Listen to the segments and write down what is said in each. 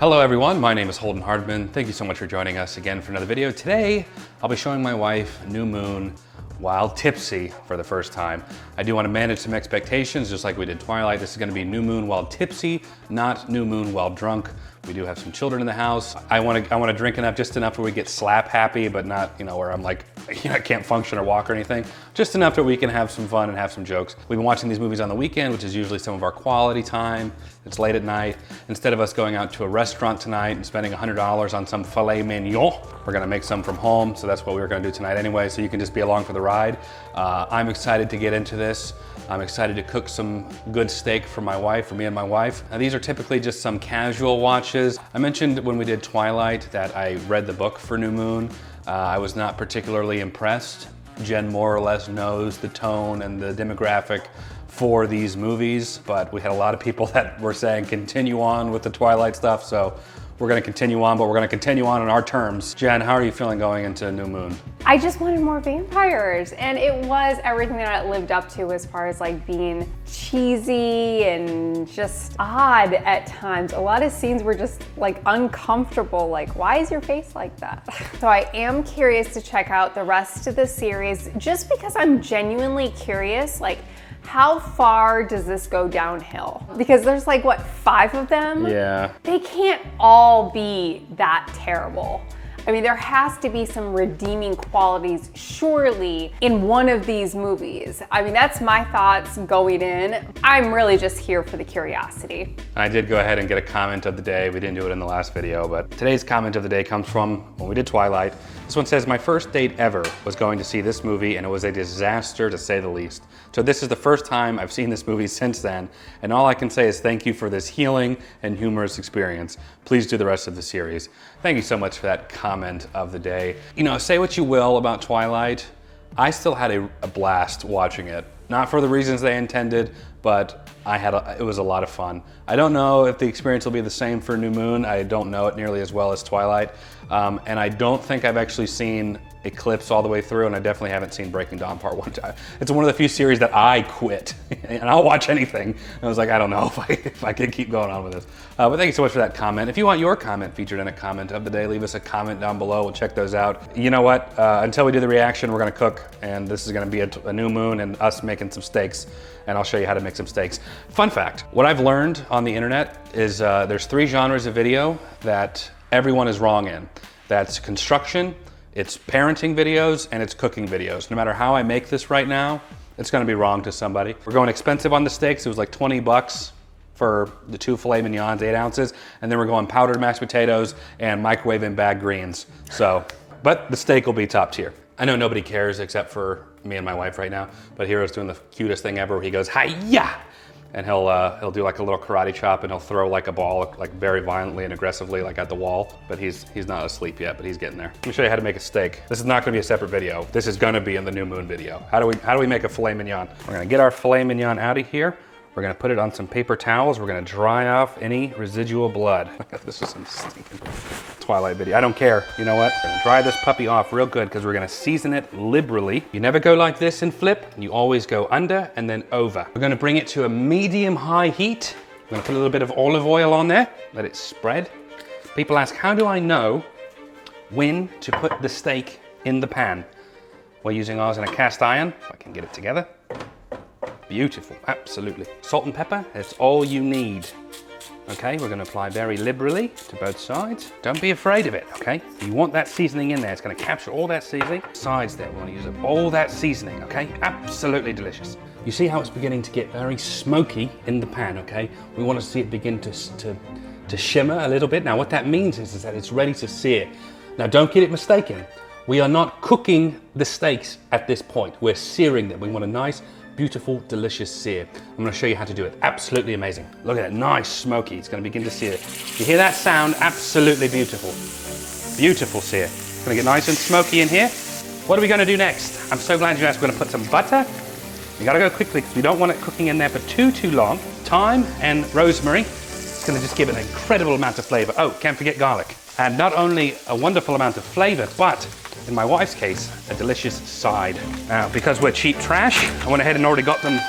Hello everyone, my name is Holden Hardman. Thank you so much for joining us again for another video. Today, I'll be showing my wife New Moon while tipsy for the first time. I do want to manage some expectations, just like we did Twilight. This is going to be New Moon while tipsy, not New Moon while drunk. We do have some children in the house. I want to drink enough, just enough where we get slap happy, but not, where I'm like, I can't function or walk or anything. Just enough that we can have some fun and have some jokes. We've been watching these movies on the weekend, which is usually some of our quality time. It's late at night. Instead of us going out to a restaurant tonight and spending $100 on some filet mignon, we're gonna make some from home. So that's what we were gonna do tonight anyway. So you can just be along for the ride. I'm excited to get into this. I'm excited to cook some good steak for my wife, for me and my wife. Now these are typically just some casual watches. I mentioned when we did Twilight that I read the book for New Moon. I was not particularly impressed. Jen more or less knows the tone and the demographic for these movies, but we had a lot of people that were saying continue on with the Twilight stuff, so we're gonna continue on, but we're gonna continue on our terms. Jen, how are you feeling going into New Moon? I just wanted more vampires, and it was everything that it lived up to as far as like being cheesy and just odd at times. A lot of scenes were just like uncomfortable, like why is your face like that? So I am curious to check out the rest of the series just because I'm genuinely curious, like how far does this go downhill? Because there's like, what, 5 of them? Yeah. They can't all be that terrible. I mean, there has to be some redeeming qualities, surely, in one of these movies. I mean, that's my thoughts going in. I'm really just here for the curiosity. I did go ahead and get a comment of the day. We didn't do it in the last video, but today's comment of the day comes from when we did Twilight. This one says, my first date ever was going to see this movie and it was a disaster to say the least. So this is the first time I've seen this movie since then, and all I can say is thank you for this healing and humorous experience. Please do the rest of the series. Thank you so much for that comment of the day. Say what you will about Twilight, I still had a blast watching it. Not for the reasons they intended, but it was a lot of fun. I don't know if the experience will be the same for New Moon. I don't know it nearly as well as Twilight. And I don't think I've actually seen Eclipse all the way through, and I definitely haven't seen Breaking Dawn Part 1. It's one of the few series that I quit, and I'll watch anything. And I was like, I don't know if I can keep going on with this. But thank you so much for that comment. If you want your comment featured in a comment of the day, leave us a comment down below. We'll check those out. You know what? Until we do the reaction, we're gonna cook, and this is gonna be a New Moon and us making some steaks, and I'll show you how to make some steaks. Fun fact, what I've learned on the internet is there's 3 genres of video that everyone is wrong in. That's construction, it's parenting videos, and it's cooking videos. No matter how I make this right now, it's gonna be wrong to somebody. We're going expensive on the steaks. It was like 20 bucks for the 2 filet mignons, 8 ounces, and then we're going powdered mashed potatoes and microwave and bag greens. So, but the steak will be top tier. I know nobody cares except for me and my wife right now, but Hero's doing the cutest thing ever where he goes, hi-ya! And he'll do like a little karate chop, and he'll throw like a ball like very violently and aggressively like at the wall, but he's not asleep yet, but he's getting there. Let me show you how to make a steak. This is not gonna be a separate video. This is gonna be in the New Moon video. How do we make a filet mignon? We're gonna get our filet mignon out of here. We're gonna put it on some paper towels. We're gonna dry off any residual blood. This is some stinking Twilight video. I don't care. You know what? We're gonna dry this puppy off real good because we're gonna season it liberally. You never go like this and flip. You always go under and then over. We're gonna bring it to a medium-high heat. We're gonna put a little bit of olive oil on there. Let it spread. People ask, how do I know when to put the steak in the pan? We're using ours in a cast iron. If I can get it together. Beautiful, absolutely. Salt and pepper, that's all you need. Okay, we're gonna apply very liberally to both sides. Don't be afraid of it, okay? You want that seasoning in there. It's gonna capture all that seasoning. Sides there, we wanna use up all that seasoning, okay? Absolutely delicious. You see how it's beginning to get very smoky in the pan, okay? We wanna see it begin to shimmer a little bit. Now what that means is that it's ready to sear. Now don't get it mistaken. We are not cooking the steaks at this point. We're searing them. We want a nice, beautiful, delicious sear. I'm gonna show you how to do it. Absolutely amazing. Look at that, nice smoky. It's gonna begin to sear. You hear that sound? Absolutely beautiful. Beautiful sear. It's gonna get nice and smoky in here. What are we gonna do next? I'm so glad you asked. We're gonna put some butter. You gotta go quickly because we don't want it cooking in there for too long. Thyme and rosemary. It's gonna just give it an incredible amount of flavor. Oh, can't forget garlic. And not only a wonderful amount of flavor, but in my wife's case, a delicious side. Now, because we're cheap trash, I went ahead and already got them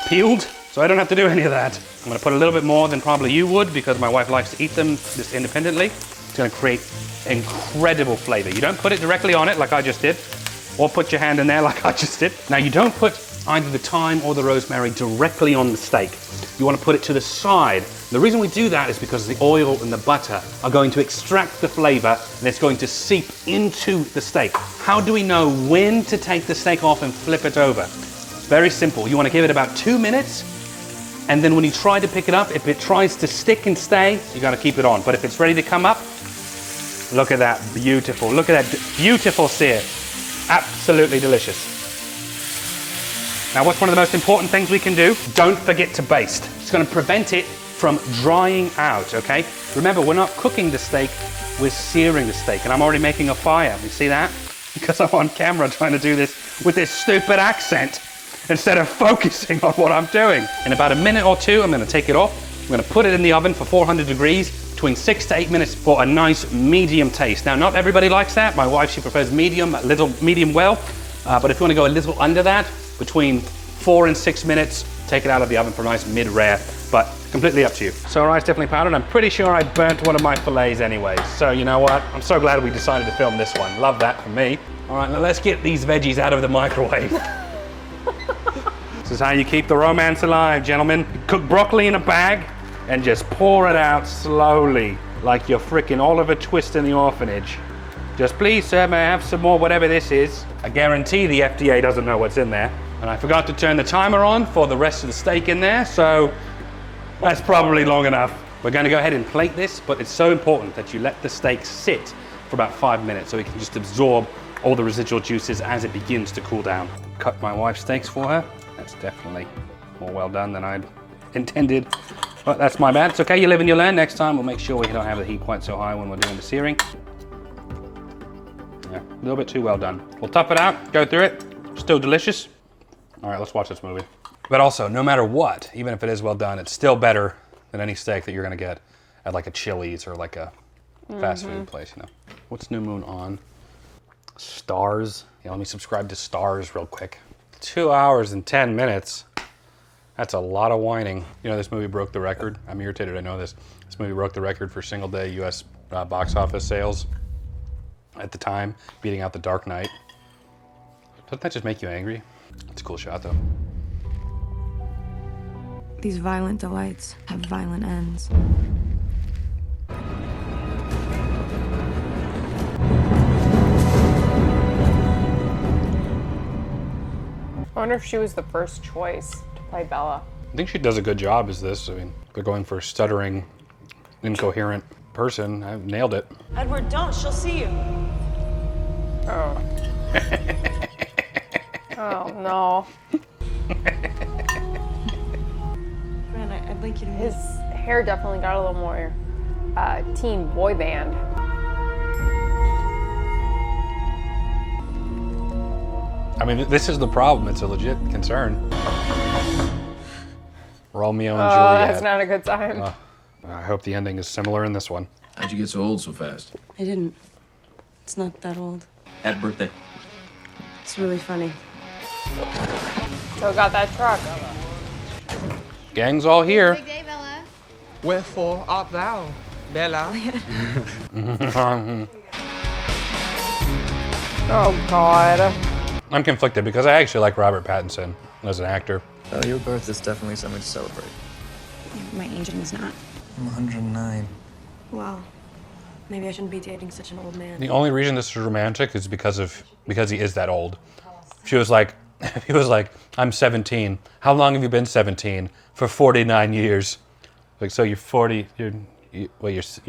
peeled. So I don't have to do any of that. I'm gonna put a little bit more than probably you would because my wife likes to eat them just independently. It's gonna create incredible flavor. You don't put it directly on it like I just did, or put your hand in there like I just did. Now you don't put either the thyme or the rosemary directly on the steak. You wanna put it to the side. The reason we do that is because the oil and the butter are going to extract the flavor and it's going to seep into the steak. How do we know when to take the steak off and flip it over? It's very simple. You wanna give it about 2 minutes, and then when you try to pick it up, if it tries to stick and stay, you gotta keep it on. But if it's ready to come up, look at that, beautiful. Look at that beautiful sear. Absolutely delicious. Now, what's one of the most important things we can do? Don't forget to baste. It's gonna prevent it from drying out, okay? Remember, we're not cooking the steak, we're searing the steak, and I'm already making a fire. You see that? Because I'm on camera trying to do this with this stupid accent instead of focusing on what I'm doing. In about a minute or two, I'm gonna take it off. I'm gonna put it in the oven for 400 degrees, between 6 to 8 minutes for a nice medium taste. Now, not everybody likes that. My wife, she prefers medium, a little medium well. But if you wanna go a little under that, between 4 and 6 minutes, take it out of the oven for a nice mid-rare, but completely up to you. So rice definitely powdered. I'm pretty sure I burnt one of my fillets anyway. So you know what? I'm so glad we decided to film this one. Love that for me. All right, now let's get these veggies out of the microwave. This is how you keep the romance alive, gentlemen. Cook broccoli in a bag and just pour it out slowly, like you're freaking Oliver Twist in the orphanage. Just please, sir, may I have some more whatever this is? I guarantee the FDA doesn't know what's in there. And I forgot to turn the timer on for the rest of the steak in there, so that's probably long enough. We're gonna go ahead and plate this, but it's so important that you let the steak sit for about 5 minutes so it can just absorb all the residual juices as it begins to cool down. Cut my wife's steaks for her. That's definitely more well done than I'd intended. But that's my bad. It's okay, you live and you learn. Next time we'll make sure we don't have the heat quite so high when we're doing the searing. Yeah, a little bit too well done. We'll tough it out, go through it. Still delicious. All right, let's watch this movie. But also, no matter what, even if it is well done, it's still better than any steak that you're gonna get at like a Chili's or like a fast food place, you know. What's New Moon on? Stars. Yeah, let me subscribe to Stars real quick. 2 hours and 10 minutes. That's a lot of whining. You know, this movie broke the record. I'm irritated, I know this. This movie broke the record for single day US box office sales at the time, beating out The Dark Knight. Doesn't that just make you angry? It's a cool shot though. These violent delights have violent ends. I wonder if she was the first choice to play Bella. I think she does a good job as this. I mean, they're going for a stuttering, incoherent person. I nailed it. Edward, don't. She'll see you. Oh. Oh, no. Man, I'd like you to His hair definitely got a little more teen boy band. I mean, this is the problem. It's a legit concern. Romeo and Oh, Juliet. that's not a good time. I hope the ending is similar in this one. How'd you get so old so fast? I didn't. It's not that old. Happy birthday. It's really funny. So got that truck. Gang's all here. Big day, Bella. Wherefore art thou, Bella? Oh, God. I'm conflicted because I actually like Robert Pattinson as an actor. Your birth is definitely something to celebrate. My agent is not. I'm 109. Wow. Maybe I shouldn't be dating such an old man. The only reason this is romantic is because he is that old. If he was like, I'm 17. How long have you been 17? For 49 years. Like, so you're 40, you're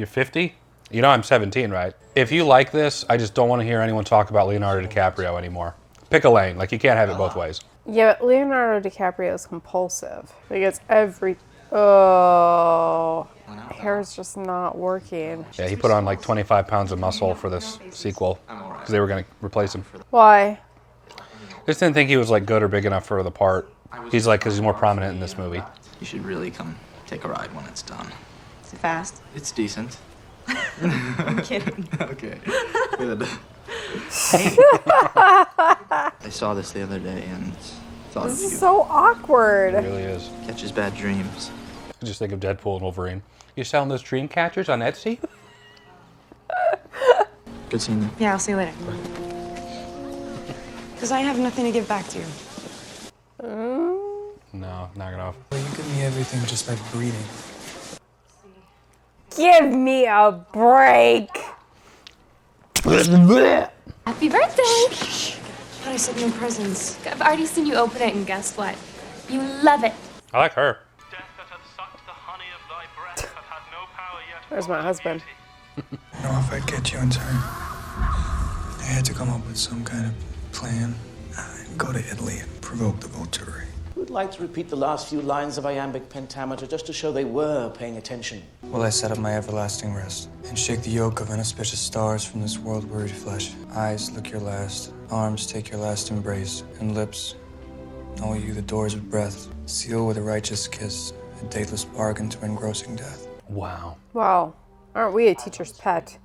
50? You know I'm 17, right? If you like this, I just don't want to hear anyone talk about Leonardo DiCaprio anymore. Pick a lane, like you can't have it both ways. Yeah, but Leonardo DiCaprio is compulsive. Because hair's just not working. Yeah, he put on like 25 pounds of muscle for this sequel because they were going to replace him. Why? Just didn't think he was like good or big enough for the part. He's like, because he's more prominent in this movie. You should really come take a ride when it's done. Is it fast? It's decent. I'm kidding. Okay. Good. I saw this the other day and thought This of is you. so awkward. It really is. Catches bad dreams. I just think of Deadpool and Wolverine. You selling those dream catchers on Etsy? Good seeing you. Yeah, I'll see you later. Because I have nothing to give back to you. No, knock it off. You give me everything just by breathing. Give me a break. Happy birthday! But I said no presents. I've already seen you open it, and guess what? You love it. I like her. There's my husband. You know, if I'd get you in time, I had to come up with some kind of plan. I'd go to Italy and provoke the Volturi. Would like to repeat the last few lines of iambic pentameter just to show they were paying attention. Will I set up my everlasting rest and shake the yoke of inauspicious stars from this world-wearied flesh? Eyes, look your last. Arms, take your last embrace. And lips, know you the doors of breath. Seal with a righteous kiss, a dateless bargain to engrossing death. Wow. Wow. Aren't we a teacher's pet?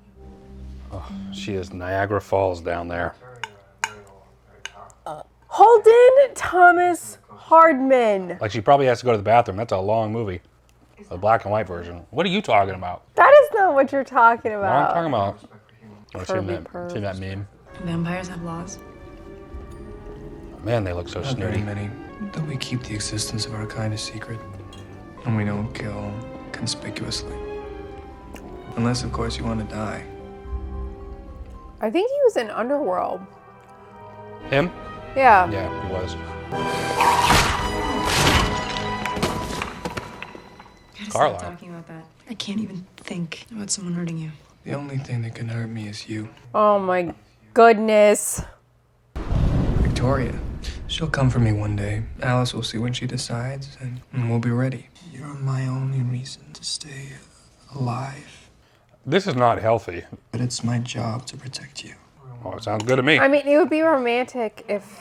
She is Niagara Falls down there. Holden Thomas Hardman. Like she probably has to go to the bathroom. That's a long movie. The black and white version. What are you talking about? That is not what you're talking What I'm about. talking about. I've Kirby seen that meme. Vampires have laws. Man, they look so Not very snooty. many that we keep the existence of our kind a secret. And we don't kill conspicuously. Unless, of course, you want to die. I think he was in Underworld. Him? Yeah. Yeah, he was. Gotta Carlisle. stop talking about that. I can't even think about someone hurting you. The only thing that can hurt me is you. Oh my goodness. Victoria. She'll come for me one day. Alice will see when she decides, and we'll be ready. You're my only reason to stay alive. This is not healthy. But it's my job to protect you. Oh, it sounds good to me. I mean, it would be romantic if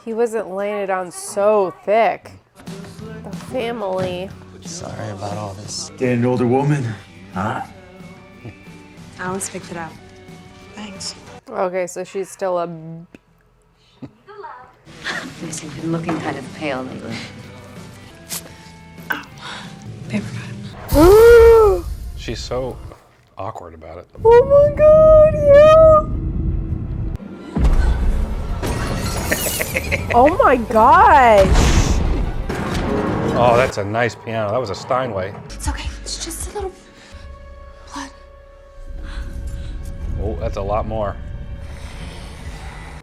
he wasn't laying it on so thick. The family. Sorry about all this. Getting an older woman. Huh? Alice picked it up. Thanks. Okay, so she's still a... Lucy, you've been looking kind of pale lately. Paper cut. She's so awkward about it. Oh my god, yeah! Oh my gosh! Oh, that's a nice piano. That was a Steinway. It's okay. It's just a little blood. Oh, that's a lot more.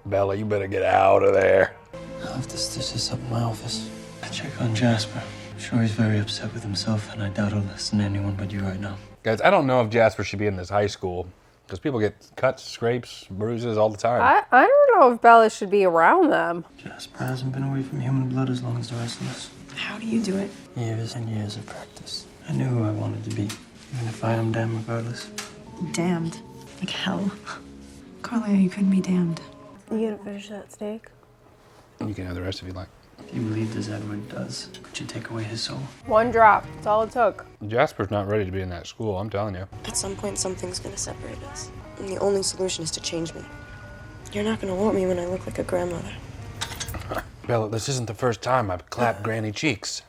Bella, you better get out of there. I'll have to stitch this up in my office. I check on Jasper. I'm sure he's very upset with himself, and I doubt he'll listen to anyone but you right now. Guys, I don't know if Jasper should be in this high school because people get cuts, scrapes, bruises all the time. I don't know if Bella should be around them. Jasper hasn't been away from human blood as long as the rest of us. How do you do it? Years and years of practice. I knew who I wanted to be, even if I am damned regardless. Damned. Like hell. Carlisle, you couldn't be damned. You gonna finish that steak? You can have the rest if you like. If you believed as Edward does, could you take away his soul? One drop. That's all it took. Jasper's not ready to be in that school, I'm telling you. At some point, something's gonna separate us. And the only solution is to change me. You're not gonna want me when I look like a grandmother. Bella, this isn't the first time I've clapped Granny cheeks.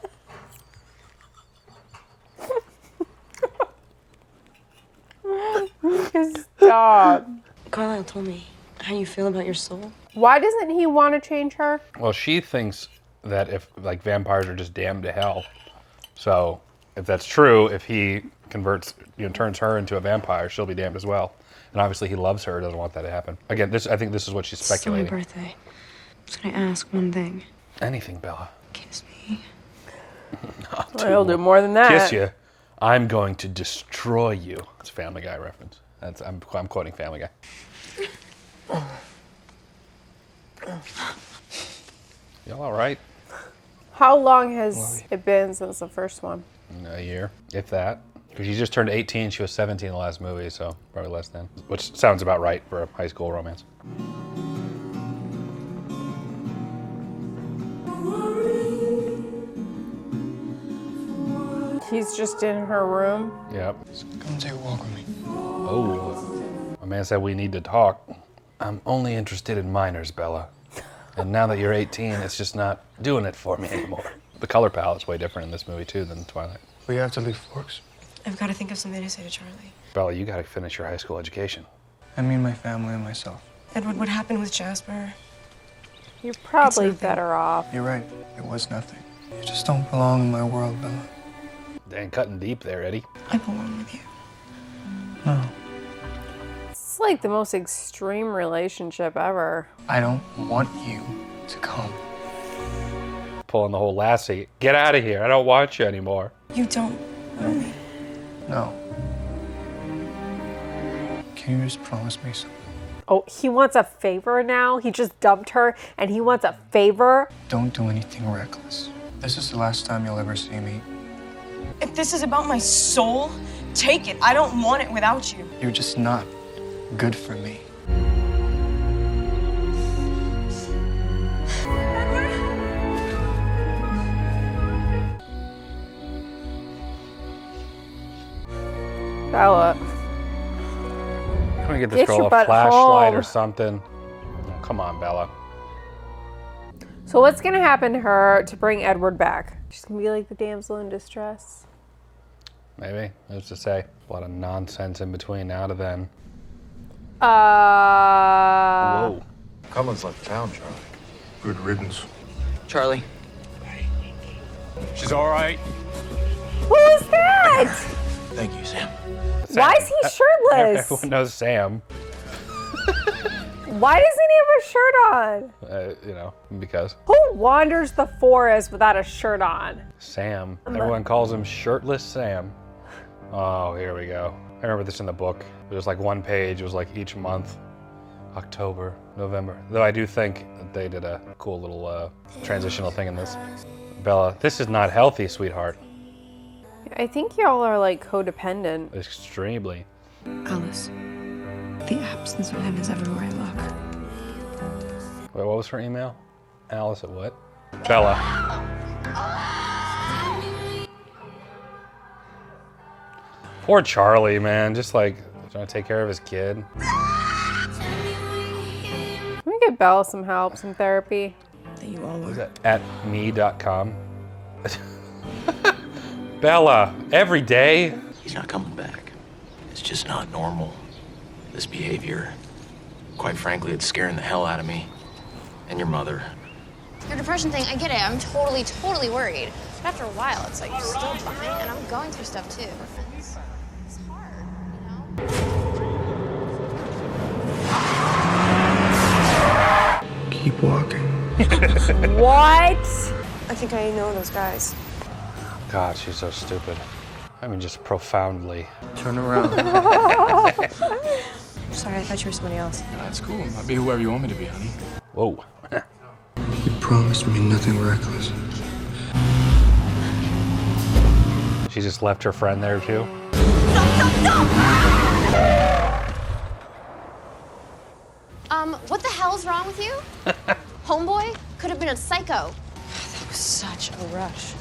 Stop. Carlisle told me how you feel about your soul. Why doesn't he want to change her? Well, she thinks that if, like, vampires are just damned to hell. So, if that's true, if he converts, turns her into a vampire, she'll be damned as well. And obviously he loves her, doesn't want that to happen. Again, I think this is what she's speculating. It's my birthday. I was gonna ask one thing. Anything, Bella. Kiss me. He'll do more than that. Kiss you. I'm going to destroy you. It's a Family Guy reference. I'm quoting Family Guy. Y'all all right? How long has it been since the first one? A year, if that. Because she just turned 18. She was 17 in the last movie, so probably less than. Which sounds about right for a high school romance. He's just in her room. Yep. Come take a walk with me. Oh. My man said we need to talk. I'm only interested in minors, Bella. And now that you're 18, it's just not doing it for me anymore. The color palette's way different in this movie too than Twilight. We have to leave Forks. I've got to think of something to say to Charlie. Bella, you gotta finish your high school education. I mean my family and myself. Edward, what happened with Jasper? You're probably better off. You're right. It was nothing. You just don't belong in my world, Bella. Dang, cutting deep there, Eddie. I belong with you. No. It's like the most extreme relationship ever. I don't want you to come. Pulling the whole Lassie. Get out of here. I don't want you anymore. You don't know me. No. Can you just promise me something? Oh, he wants a favor now? He just dumped her and he wants a favor? Don't do anything reckless. This is the last time you'll ever see me. If this is about my soul, take it. I don't want it without you. You're just not good for me. Bella. Can we get this girl a flashlight or something? Oh, come on, Bella. So what's gonna happen to her to bring Edward back? She's gonna be like the damsel in distress. Maybe. Who's to say? A lot of nonsense in between now to then. Whoa. Cummins left town, Charlie. Good riddance. Charlie. She's all right. Who is that? Thank you, Sam. Why is he shirtless? Everyone knows Sam. Why doesn't he have a shirt on? You know, because. Who wanders the forest without a shirt on? Sam. Everyone calls him Shirtless Sam. Oh, here we go. I remember this in the book. It was like one page. It was like each month. October, November. Though I do think that they did a cool little transitional thing in this. Bella, this is not healthy, sweetheart. I think y'all are like codependent. Extremely. Alice, the absence of him is everywhere I look. Wait, what was her email? Alice at what? Bella. Poor Charlie, man. Just like trying to take care of his kid. Can we get Bella some help, some therapy? That you all Is were. that at me.com? Bella, every day. He's not coming back. It's just not normal. This behavior, quite frankly, it's scaring the hell out of me. And your mother. Your depression thing, I get it. I'm totally worried. But after a while, it's like you're still fine, and I'm going through stuff too. It's hard, you know? Keep walking. What? I think I know those guys. God, she's so stupid. I mean, just profoundly. Turn around. Sorry, I thought you were somebody else. That's cool. I'll be whoever you want me to be, honey. Whoa. You promised me nothing reckless. She just left her friend there too. What the hell's wrong with you? Homeboy could have been a psycho. That was such a rush.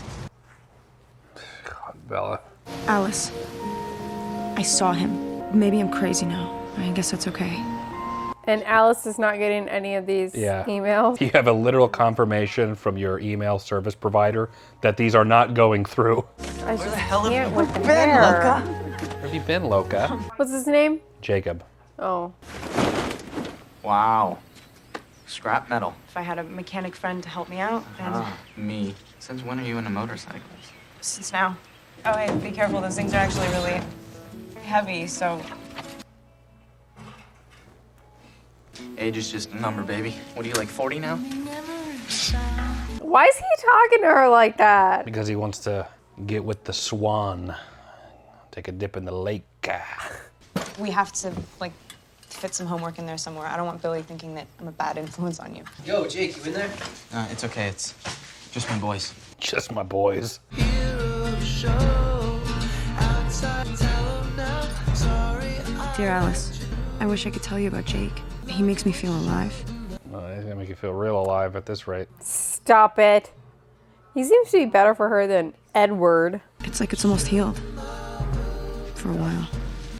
God, Bella. Alice, I saw him. Maybe I'm crazy now. I guess that's okay. And Alice is not getting any of these emails. You have a literal confirmation from your email service provider that these are not going through. I just can't with the hair. Where have you been, Loca? What's his name? Jacob. Oh. Wow. Scrap metal. If I had a mechanic friend to help me out, then... Me. Since when are you into motorcycles? Since now. Oh, hey, be careful. Those things are actually really heavy, so... Age is just a number, baby. What are you, like 40 now? Why is he talking to her like that? Because he wants to get with the swan. Take a dip in the lake. We have to, like, fit some homework in there somewhere. I don't want Billy thinking that I'm a bad influence on you. Yo, Jake, you in there? It's okay. It's just my boys. Just my boys. Dear Alice, I wish I could tell you about Jake. He makes me feel alive. Well, he's gonna make you feel real alive at this rate. Stop it. He seems to be better for her than Edward. It's like it's almost healed. For a while.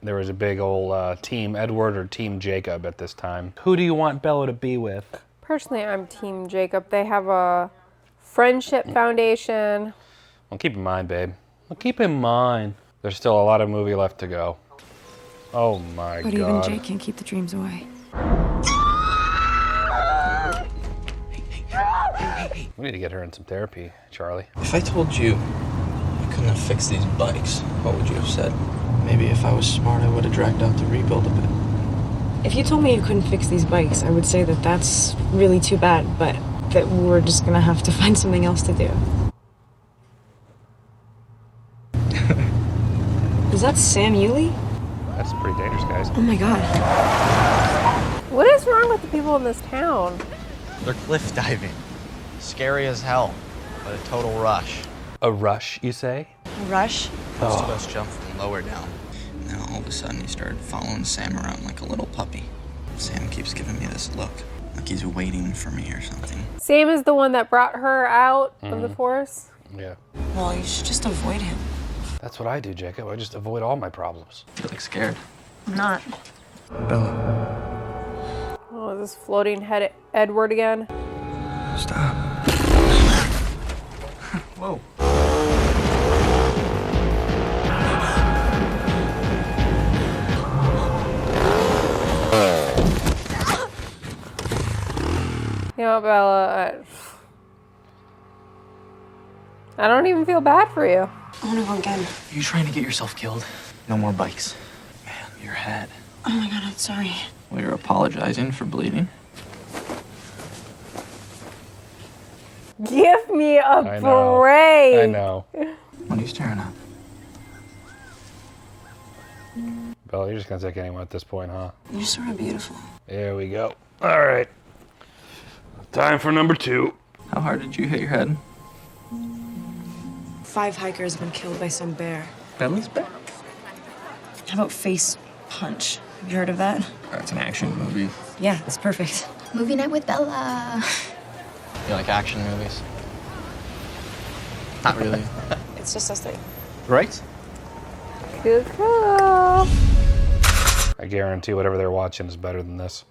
There was a big old Team Edward or Team Jacob at this time. Who do you want Bella to be with? Personally, I'm Team Jacob. They have a friendship foundation. Well, keep in mind, babe. Well, keep in mind, there's still a lot of movie left to go. Oh my God. But even Jake can't keep the dreams away. We need to get her in some therapy, Charlie. If I told you I couldn't have fixed these bikes, what would you have said? Maybe if I was smart, I would have dragged out the rebuild a bit. If you told me you couldn't fix these bikes, I would say that that's really too bad, but that we're just gonna have to find something else to do. Is that Sam Yulee? That's pretty dangerous, guys. Oh my God. What is wrong with the people in this town? They're cliff diving. Scary as hell, but a total rush. A rush, you say? Rush? Most of us jump from lower down. Now all of a sudden he started following Sam around like a little puppy. Sam keeps giving me this look, like he's waiting for me or something. Sam is the one that brought her out of the forest? Yeah. Well, you should just avoid him. That's what I do, Jacob. I just avoid all my problems. I feel like scared. I'm not. Bella. Oh, is this floating head Edward again? Stop. Whoa. You know, Bella, I don't even feel bad for you. I wanna go again. Are you trying to get yourself killed? No more bikes. Man, your head. Oh my God, I'm sorry. Well, you're apologizing for bleeding. Give me a I know. break. I know. What are you staring at? Bella, you're just gonna take anyone at this point, huh? You're sort of beautiful. There we go. All right. Time for number 2. How hard did you hit your head? 5 hikers have been killed by some bear. Bella's bear? How about Face Punch? Have you heard of that? That's an action movie. Yeah, it's perfect. Movie night with Bella. You like action movies? Not really. It's just us three. Right? Cool, cool. I guarantee whatever they're watching is better than this.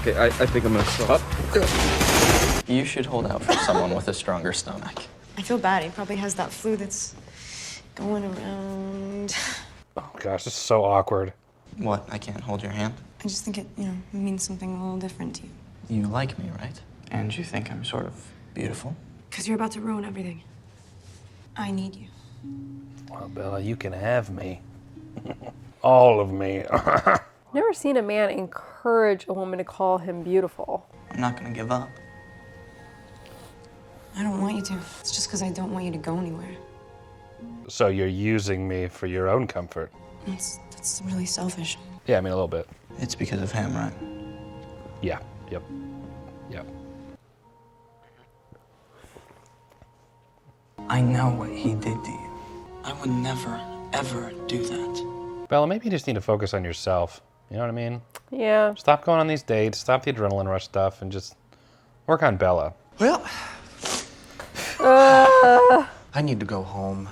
Okay, I think I'm gonna stop. You should hold out for someone with a stronger stomach. I feel bad. He probably has that flu that's going around. Oh gosh, this is so awkward. What? I can't hold your hand? I just think it, means something a little different to you. You like me, right? And you think I'm sort of beautiful? Because you're about to ruin everything. I need you. Well, Bella, you can have me. All of me. Never seen a man encourage a woman to call him beautiful. I'm not gonna give up. I don't want you to. It's just because I don't want you to go anywhere. So you're using me for your own comfort. That's really selfish. Yeah, I mean a little bit. It's because of him, right? Yeah, yep, yep. I know what he did to you. I would never, ever do that. Bella, maybe you just need to focus on yourself. You know what I mean? Yeah. Stop going on these dates, stop the adrenaline rush stuff, and just work on Bella. Well, I need to go home.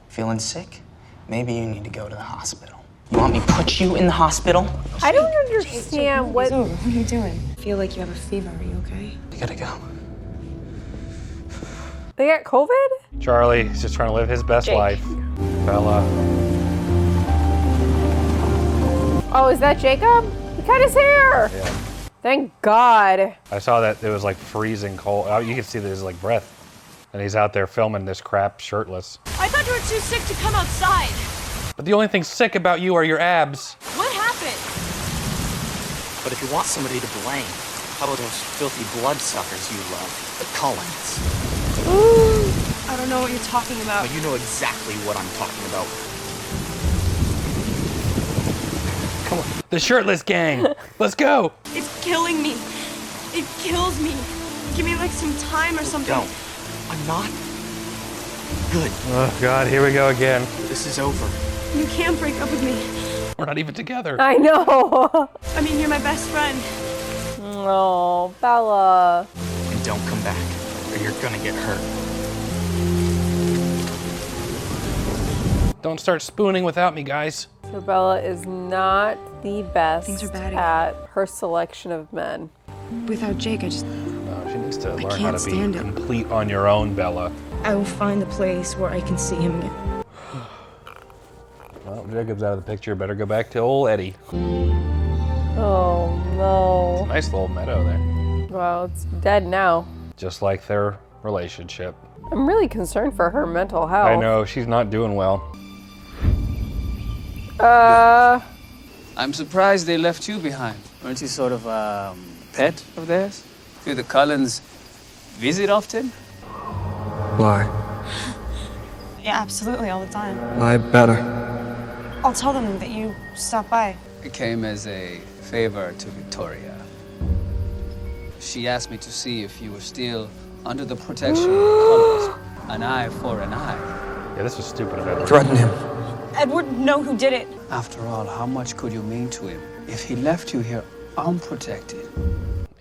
Feeling sick? Maybe you need to go to the hospital. You want me to put you in the hospital? I don't understand what... What are you doing? I feel like you have a fever. Are you okay? You gotta go. They got COVID? Charlie, he's just trying to live his best life. Bella. Oh, is that Jacob? He cut his hair. Yeah. Thank God. I saw that it was like freezing cold. Oh, you can see there's like breath. And he's out there filming this crap shirtless. I thought you were too sick to come outside. But the only thing sick about you are your abs. What happened? But if you want somebody to blame, how about those filthy bloodsuckers you love, the Cullens? Ooh, I don't know what you're talking about. But you know exactly what I'm talking about. Come on. The shirtless gang. Let's go. It's killing me. It kills me. Give me like some time or something. Don't. I'm not good. Oh God, here we go again. This is over. You can't break up with me. We're not even together. I know. I mean, you're my best friend. Oh, Bella. And don't come back, or you're gonna get hurt. Don't start spooning without me, guys. So Bella is not the best Things are bad again. at her selection of men. Without Jake, I just... She needs to learn how can't to be stand it. complete on your own, Bella. I will find a place where I can see him again. Well, Jacob's out of the picture. Better go back to old Eddie. Oh no. It's a nice little meadow there. Well, it's dead now. Just like their relationship. I'm really concerned for her mental health. I know, she's not doing well. I'm surprised they left you behind. Weren't you sort of a pet of theirs? Do the Cullens visit often? Lie. Yeah, absolutely, all the time. Lie better. I'll tell them that you stopped by. It came as a favor to Victoria. She asked me to see if you were still under the protection of the Cullens. An eye for an eye. Yeah, this was stupid of Edward. Threaten him. Edward, know who did it. After all, how much could you mean to him if he left you here unprotected?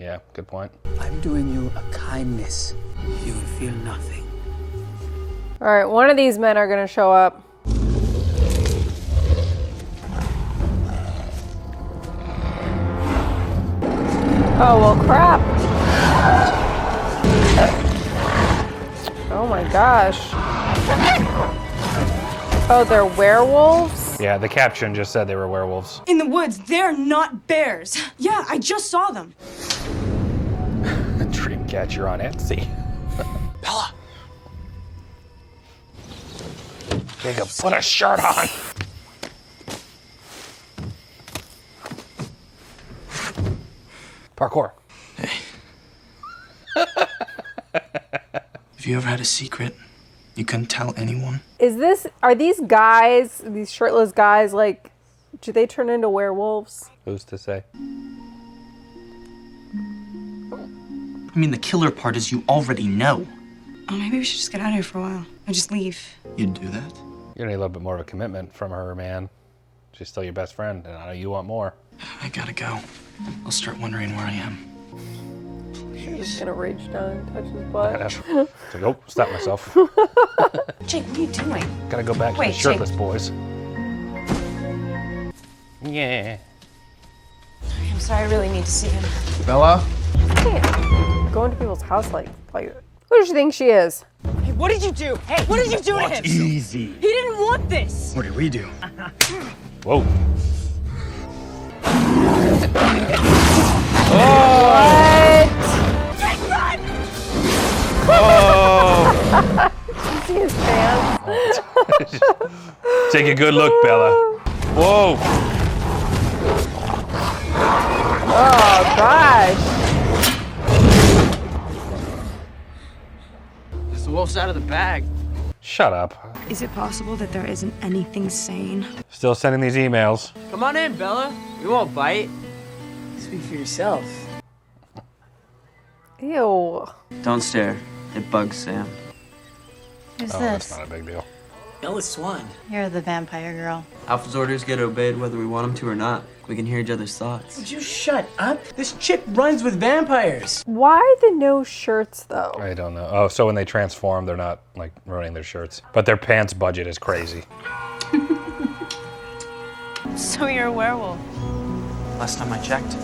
Yeah, good point. I'm doing you a kindness. You will feel nothing. All right, one of these men are gonna show up. Oh, well, crap. Oh my gosh. Oh, they're werewolves? Yeah, the caption just said they were werewolves. In the woods, they're not bears. Yeah, I just saw them. Dreamcatcher on Etsy. Bella! Jacob, put a shirt on! Parkour. Hey. Have you ever had a secret you couldn't tell anyone? Are these guys, these shirtless guys, like, do they turn into werewolves? Who's to say? I mean, the killer part is you already know. Oh, maybe we should just get out of here for a while. And just leave. You'd do that? You need a little bit more of a commitment from her, man. She's still your best friend, and I know you want more. I gotta go. I'll start wondering where I am. He's gonna reach down and touch his butt. It's like, oh, stop myself. Jake, what are you doing? Gotta go back to the shirtless boys. Yeah. I'm sorry, I really need to see him. Bella? Can't go into people's house like who does she think she is? Hey, what did you do? Hey, what did you do to him? Easy. He didn't want this. What did we do? Whoa. What? Jake, run! Oh! Did you see his pants? Take a good look, Bella. Whoa! Oh gosh. It's the wolf's out of the bag. Shut up. Is it possible that there isn't anything sane? Still sending these emails. Come on in, Bella. We won't bite. Speak for yourself. Ew. Don't stare. It bugs Sam. Who's That's this? not a big deal. Bella Swan. You're the vampire girl. Alpha's orders get obeyed whether we want them to or not. We can hear each other's thoughts. Would you shut up? This chick runs with vampires. Why the no shirts though? I don't know. Oh, so when they transform, they're not like ruining their shirts. But their pants budget is crazy. So you're a werewolf. Last time I checked,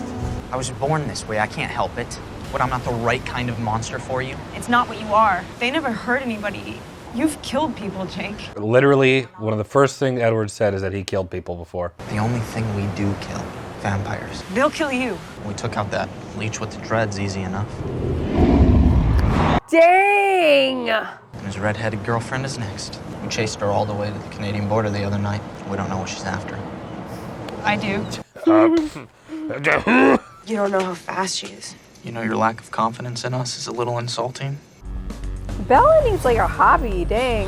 I was born this way. I can't help it. What, I'm not the right kind of monster for you? It's not what you are. They never hurt anybody. You've killed people, Jake. Literally, one of the first things Edward said is that he killed people before. The only thing we do kill, vampires. They'll kill you. We took out that leech with the dreads easy enough. Dang! And his red-headed girlfriend is next. We chased her all the way to the Canadian border the other night. We don't know what she's after. I do. You don't know how fast she is. You know, your lack of confidence in us is a little insulting. Bella needs like a hobby, dang.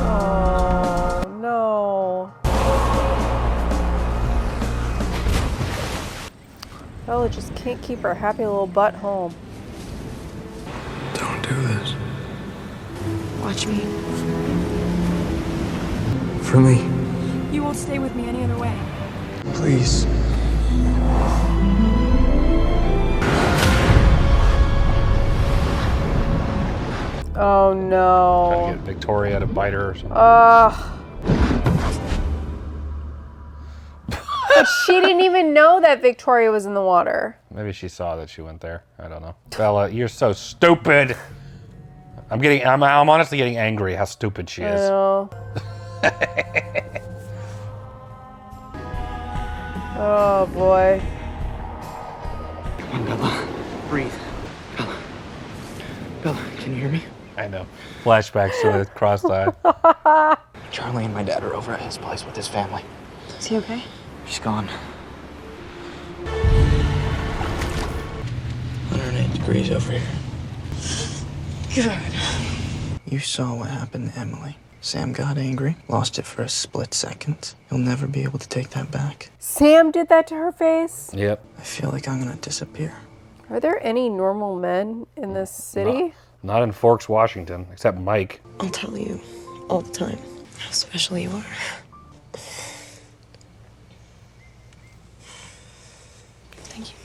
Oh no. Bella just can't keep her happy little butt home. Don't do this. Watch me. For me. You won't stay with me any other way. Please. Oh no. Trying to get Victoria to bite her or something. But she didn't even know that Victoria was in the water. Maybe she saw that she went there. I don't know. Bella, you're so stupid. I'm honestly getting angry how stupid she is. I know. Oh boy. Come on, Bella. Breathe. Bella. Bella, can you hear me? I know. Flashbacks to the crossed eye. Charlie and my dad are over at his place with his family. Is he okay? She's gone. 108 degrees over here. Good. You saw what happened to Emily. Sam got angry, lost it for a split second. He'll never be able to take that back. Sam did that to her face? Yep. I feel like I'm gonna disappear. Are there any normal men in this city? Not in Forks, Washington, except Mike. I'll tell you all the time how special you are. Thank you.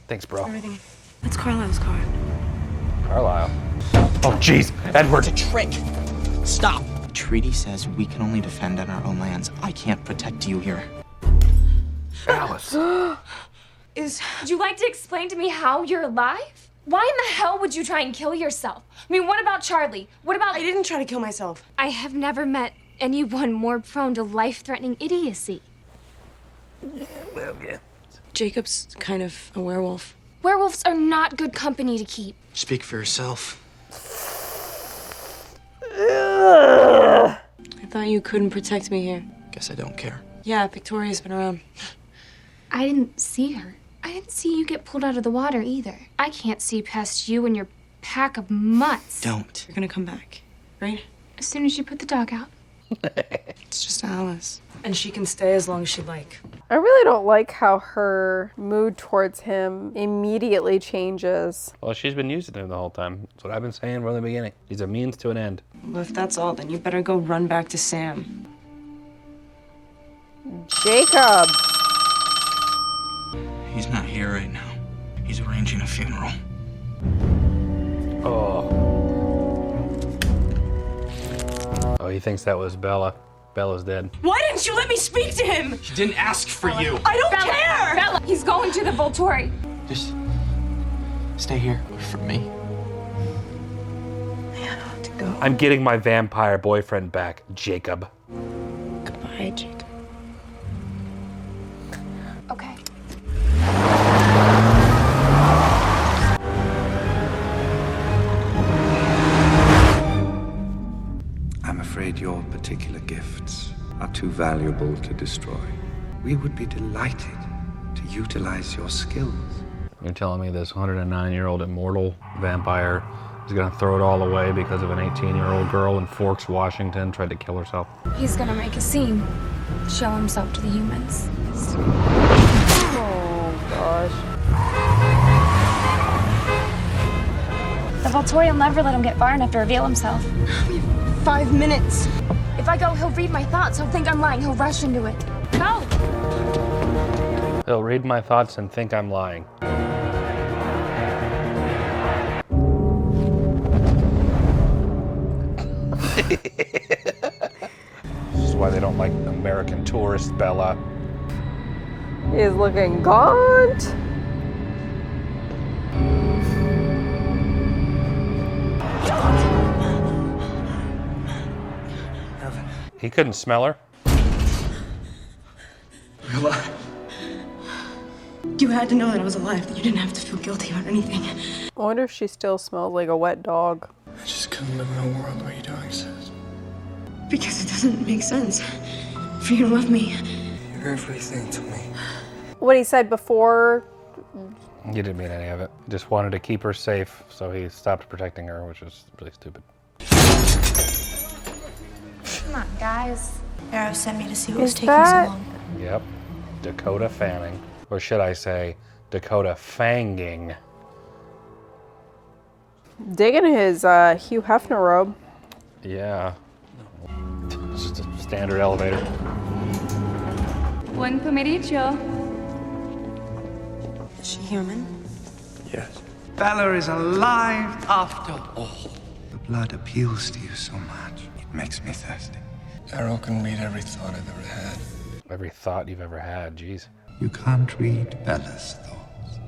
Thanks, bro. Everything. That's Carlisle's car. Carlisle. Oh, jeez, Edward. It's a trick. Stop. The treaty says we can only defend on our own lands. I can't protect you here. Alice. Would you like to explain to me how you're alive? Why in the hell would you try and kill yourself? I mean, what about Charlie? What about... I didn't try to kill myself. I have never met anyone more prone to life-threatening idiocy. Jacob's kind of a werewolf. Werewolves are not good company to keep. Speak for yourself. I thought you couldn't protect me here. Guess I don't care. Yeah, Victoria's been around. I didn't see her. I didn't see you get pulled out of the water either. I can't see past you and your pack of mutts. Don't. You're gonna come back, right? As soon as you put the dog out. It's just Alice. And she can stay as long as she'd like. I really don't like how her mood towards him immediately changes. Well, she's been using him the whole time. That's what I've been saying from the beginning. He's a means to an end. Well, if that's all, then you better go run back to Sam. Jacob! He's not here right now. He's arranging a funeral. Oh, he thinks that was Bella. Bella's dead. Why didn't you let me speak to him? She didn't ask for you. I don't Bella, care! Bella, he's going to the Volturi. Just stay here for me. I have to go. I'm getting my vampire boyfriend back, Jacob. Goodbye, Jacob. Okay. I'm afraid your particular gifts are too valuable to destroy. We would be delighted to utilize your skills. You're telling me this 109-year-old immortal vampire is gonna throw it all away because of an 18-year-old girl in Forks, Washington tried to kill herself? He's gonna make a scene. Show himself to the humans. Oh, gosh. The Volturi will never let him get far enough to reveal himself. 5 minutes. If I go, he'll read my thoughts. He'll think I'm lying. He'll rush into it. Go! He'll read my thoughts and think I'm lying. This is why they don't like American tourists, Bella. He's looking gaunt. He couldn't smell her. Bella. You had to know that I was alive, that you didn't have to feel guilty about anything. I wonder if she still smells like a wet dog. I just couldn't live in a world where you don't exist. Because it doesn't make sense for you to love me. You're everything to me. What he said before. He didn't mean any of it. Just wanted to keep her safe, so he stopped protecting her, which is really stupid. Come on, guys. Arrow sent me to see what Is was taking that- so long. Yep. Dakota Fanning. Or should I say, Dakota Fanging. Digging his Hugh Hefner robe. Yeah. It's just a standard elevator. Buen pomeriggio. Is she human? Yes. Bella is alive after all. The blood appeals to you so much. It makes me thirsty. Arrow can read every thought I've ever had. Every thought you've ever had, jeez. You can't read Bella's thoughts.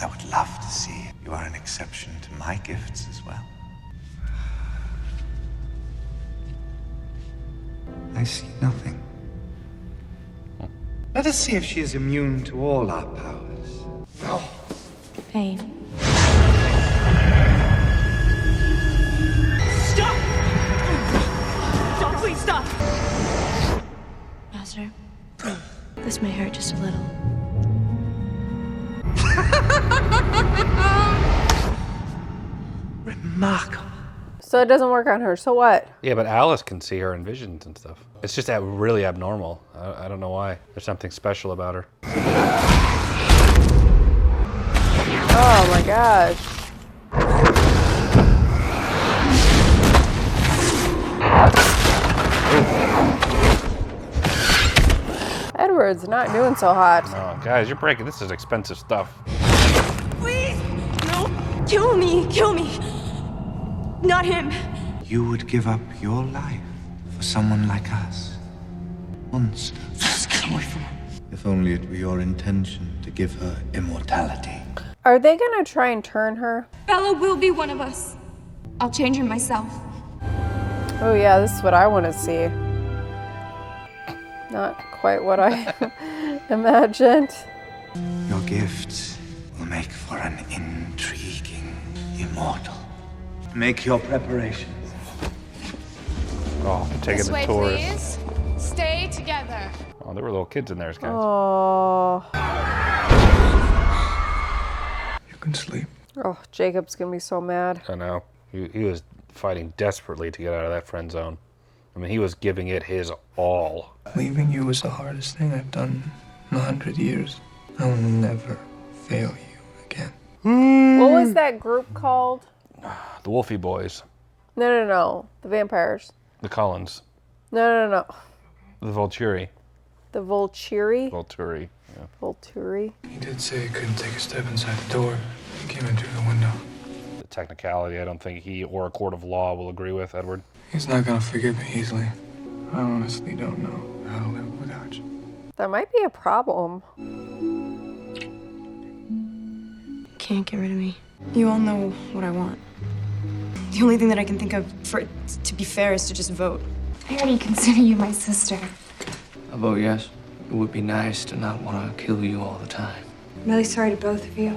I would love to see it. You are an exception to my gifts as well. I see nothing. Let us see if she is immune to all our powers. Pain. Stop! Stop, please stop! Master, this may hurt just a little. Remarkable. So it doesn't work on her, so what? Yeah, but Alice can see her in visions and stuff. It's just really abnormal. I don't know why. There's something special about her. Oh my gosh. Edward's not doing so hot. Oh, guys, you're breaking. This is expensive stuff. Please! No! Kill me! Kill me! Not him! You would give up your life for someone like us. Monster. Just get away from her. If only it were your intention to give her immortality. Are they gonna try and turn her? Bella will be one of us. I'll change her myself. Oh yeah, this is what I want to see. Not quite what I imagined. Your gifts will make for an intriguing immortal. Make your preparations. Oh, taking This the way, tours. please. Stay together. Oh, there were little kids in there, guys. Oh. You can sleep. Oh, Jacob's gonna be so mad. I know. He was fighting desperately to get out of that friend zone. I mean, he was giving it his all. Leaving you was the hardest thing I've done in 100 years. I will never fail you again. What was that group called? The Wolfie Boys. No. The vampires. The Cullens. No. The Volturi. The Volturi? Volturi, yeah. Volturi? He did say he couldn't take a step inside the door. He came in through the window. The technicality, I don't think he or a court of law will agree with, Edward. He's not gonna forgive me easily. I honestly don't know how to live without you. That might be a problem. Can't get rid of me. You all know what I want. The only thing that I can think of for it to be fair is to just vote. I already consider you my sister. I vote yes. It would be nice to not want to kill you all the time. I'm really sorry to both of you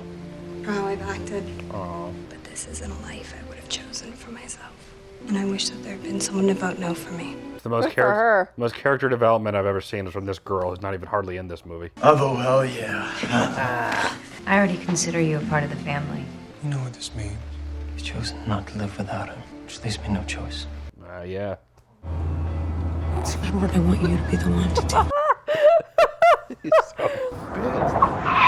for how I've acted. Oh. But this isn't a life I would have chosen for myself. And I wish that there had been someone to vote no for me. The most most character development I've ever seen is from this girl who's not even hardly in this movie. Oh, hell yeah. I already consider you a part of the family. You know what this means. He's chosen not to live without him, which leaves me no choice. Yeah. Edward, I want you to be the one to do. He's so pissed.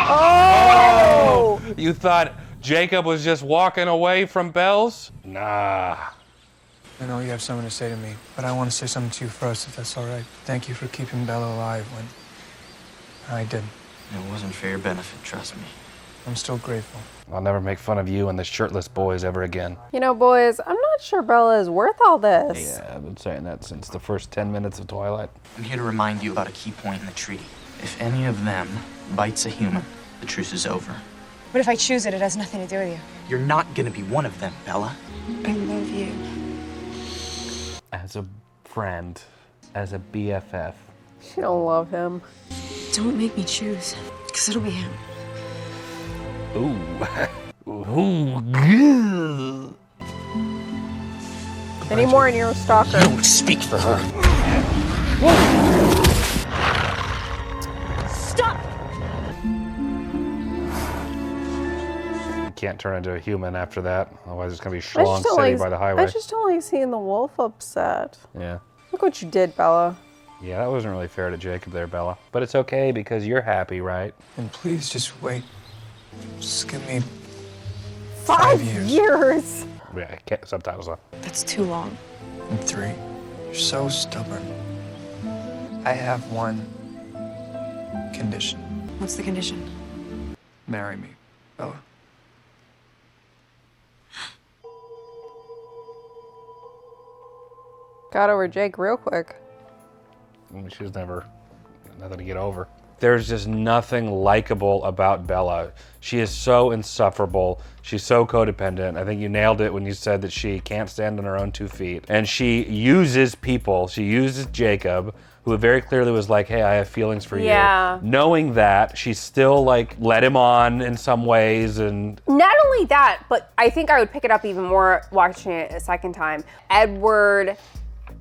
Oh! You thought Jacob was just walking away from Belle's? Nah. I know you have something to say to me, but I want to say something to you first, if that's all right. Thank you for keeping Bella alive when I didn't. It wasn't for your benefit, trust me. I'm still grateful. I'll never make fun of you and the shirtless boys ever again. You know, boys, I'm not sure Bella is worth all this. Yeah, I've been saying that since the first 10 minutes of Twilight. I'm here to remind you about a key point in the treaty. If any of them bites a human, the truce is over. But if I choose it, it has nothing to do with you. You're not gonna be one of them, Bella. I love you. As a friend, as a BFF. She don't love him. Don't make me choose, because it'll be him. Ooh. Ooh. Any more and you're a stalker. Don't speak for her. Stop! You can't turn into a human after that. Otherwise it's gonna be Schlong City by the highway. I just don't like seeing the wolf upset. Yeah. Look what you did, Bella. Yeah, that wasn't really fair to Jacob there, Bella. But it's okay because you're happy, right? And please just wait. Just give me 5 years. Yeah, I can't subtitles on. That's too long. And 3. You're so stubborn. I have one condition. What's the condition? Marry me, Bella. Got over Jake real quick. She's nothing to get over. There's just nothing likable about Bella. She is so insufferable. She's so codependent. I think you nailed it when you said that she can't stand on her own 2 feet. And she uses people. She uses Jacob, who very clearly was like, hey, I have feelings for you. Knowing that, she still like led him on in some ways. And not only that, but I think I would pick it up even more watching it a second time. Edward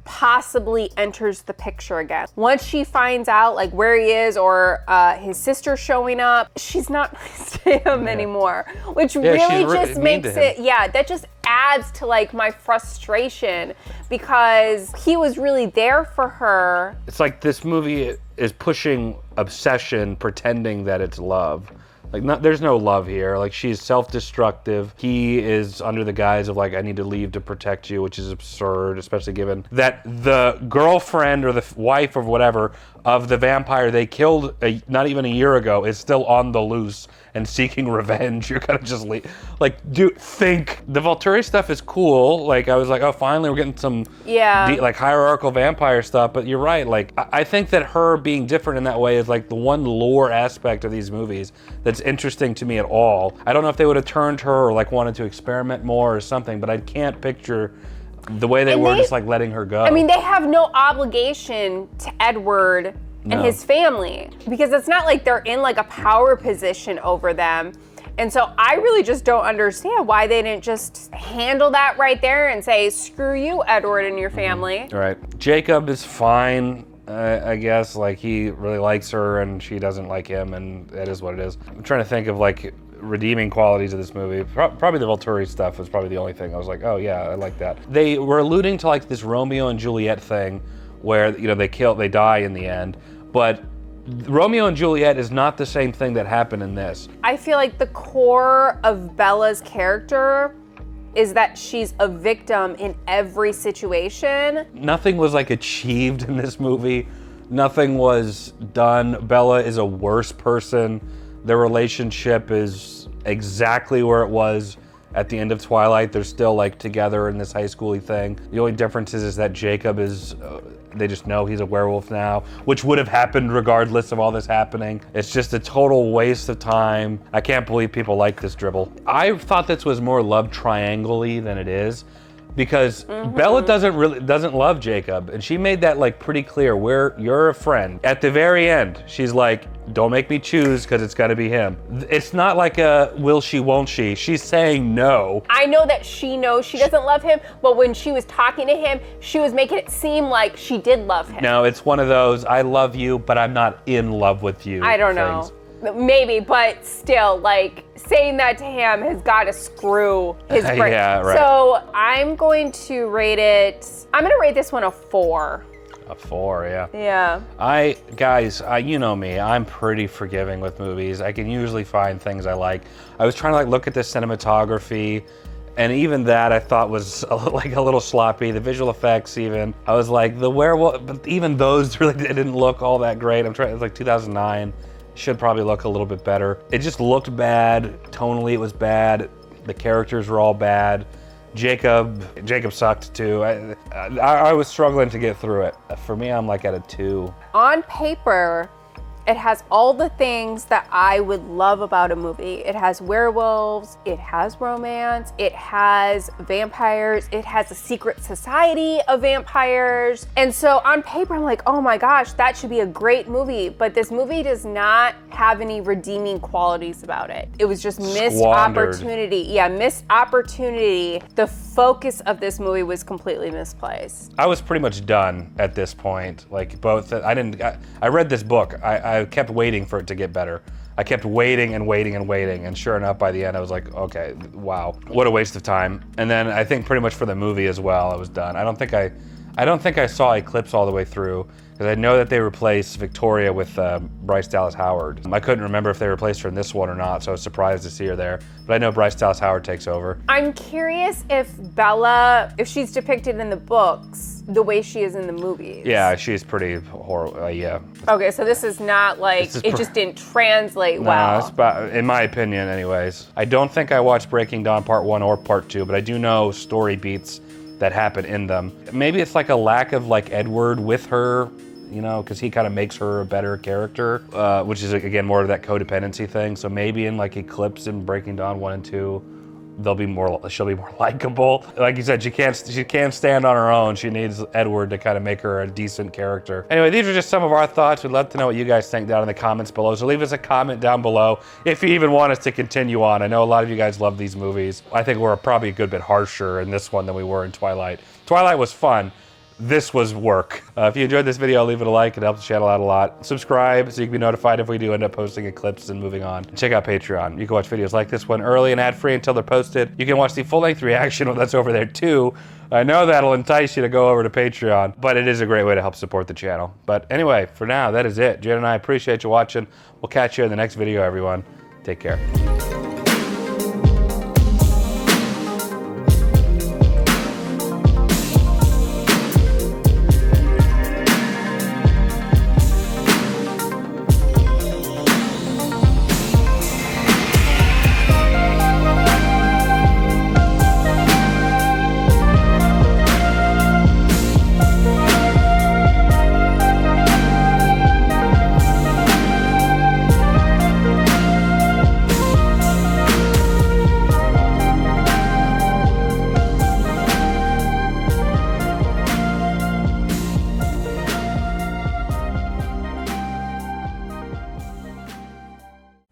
possibly enters the picture again. Once she finds out like where he is or his sister showing up, she's not nice to him anymore, which really just makes it, that just adds to like my frustration because he was really there for her. it's like this movie is pushing obsession, pretending that it's love. Like, there's no love here. Like, she's self-destructive. He is under the guise of, like, I need to leave to protect you, which is absurd, especially given that the girlfriend or the wife or whatever of the vampire they killed not even a year ago is still on the loose and seeking revenge. You're gonna just leave. Like, dude, think. The Volturi stuff is cool. Like, I was like, oh, finally we're getting some like hierarchical vampire stuff. But you're right. Like, I think that her being different in that way is like the one lore aspect of these movies that's interesting to me at all. I don't know if they would have turned her or like wanted to experiment more or something, but I can't picture the way they were just like letting her go. I mean, they have no obligation to Edward and his family because it's not like they're in like a power position over them. And so I really just don't understand why they didn't just handle that right there and say, screw you, Edward and your family. Right. Jacob is fine. I guess like he really likes her and she doesn't like him, and that is what it is. I'm trying to think of like redeeming qualities of this movie. Probably the Volturi stuff was probably the only thing I was like, oh yeah, I like that. They were alluding to like this Romeo and Juliet thing where, you know, they die in the end, but Romeo and Juliet is not the same thing that happened in this. I feel like the core of Bella's character is that she's a victim in every situation. Nothing was like achieved in this movie. Nothing was done. Bella is a worse person. Their relationship is exactly where it was at the end of Twilight. They're still like together in this high schooly thing. The only difference is that Jacob is, they just know he's a werewolf now, which would have happened regardless of all this happening. It's just a total waste of time. I can't believe people like this dribble. I thought this was more love triangle-y than it is, because Bella doesn't love Jacob, and she made that like pretty clear. You're a friend. At the very end, she's like, don't make me choose because it's got to be him. It's not like a will she, won't she. She's saying no. I know that she knows she doesn't love him, but when she was talking to him, she was making it seem like she did love him. No, it's one of those, I love you, but I'm not in love with you. I don't know. Maybe, but still, like, saying that to him has got to screw his brain. Yeah, right. So I'm going to rate it, I'm gonna rate this one a 4. A 4, yeah. Yeah. Guys, you know me, I'm pretty forgiving with movies. I can usually find things I like. I was trying to like look at the cinematography, and even that I thought was like a little sloppy. The visual effects even. I was like, the werewolf, but even those really didn't look all that great. It was like 2009. Should probably look a little bit better. It just looked bad. Tonally, it was bad. The characters were all bad. Jacob sucked too. I was struggling to get through it. For me, I'm like at a 2. On paper, it has all the things that I would love about a movie. It has werewolves, it has romance, it has vampires, it has a secret society of vampires. And so on paper, I'm like, oh my gosh, that should be a great movie. But this movie does not have any redeeming qualities about it. It was just missed opportunity. Yeah, missed opportunity. The focus of this movie was completely misplaced. I was pretty much done at this point. Like I read this book. I kept waiting for it to get better. I kept waiting and waiting and waiting, and sure enough, by the end, I was like, okay, wow, what a waste of time. And then I think pretty much for the movie as well, I was done. I don't think I saw Eclipse all the way through, because I know that they replaced Victoria with Bryce Dallas Howard. I couldn't remember if they replaced her in this one or not, so I was surprised to see her there. But I know Bryce Dallas Howard takes over. I'm curious if Bella, if she's depicted in the books the way she is in the movies. Yeah, she's pretty horrible, yeah. Okay, so this is not like, it just didn't translate well. No, it's about, in my opinion anyways. I don't think I watched Breaking Dawn Part 1 or Part 2, but I do know story beats that happen in them. Maybe it's like a lack of like Edward with her, you know, because he kind of makes her a better character, which is again more of that codependency thing. So maybe in like Eclipse and Breaking Dawn 1 and 2, she'll be more likable. Like you said, she can't stand on her own. She needs Edward to kind of make her a decent character. Anyway, these are just some of our thoughts. We'd love to know what you guys think down in the comments below. So leave us a comment down below if you even want us to continue on. I know a lot of you guys love these movies. I think we're probably a good bit harsher in this one than we were in Twilight. Twilight was fun. This was work. If you enjoyed this video, leave it a like. It helps the channel out a lot. Subscribe so you can be notified if we do end up posting clips and moving on. Check out Patreon. You can watch videos like this one early and ad-free until they're posted. You can watch the full-length reaction that's over there too. I know that'll entice you to go over to Patreon, but it is a great way to help support the channel. But anyway, for now, that is it. Jen and I appreciate you watching. We'll catch you in the next video, everyone. Take care.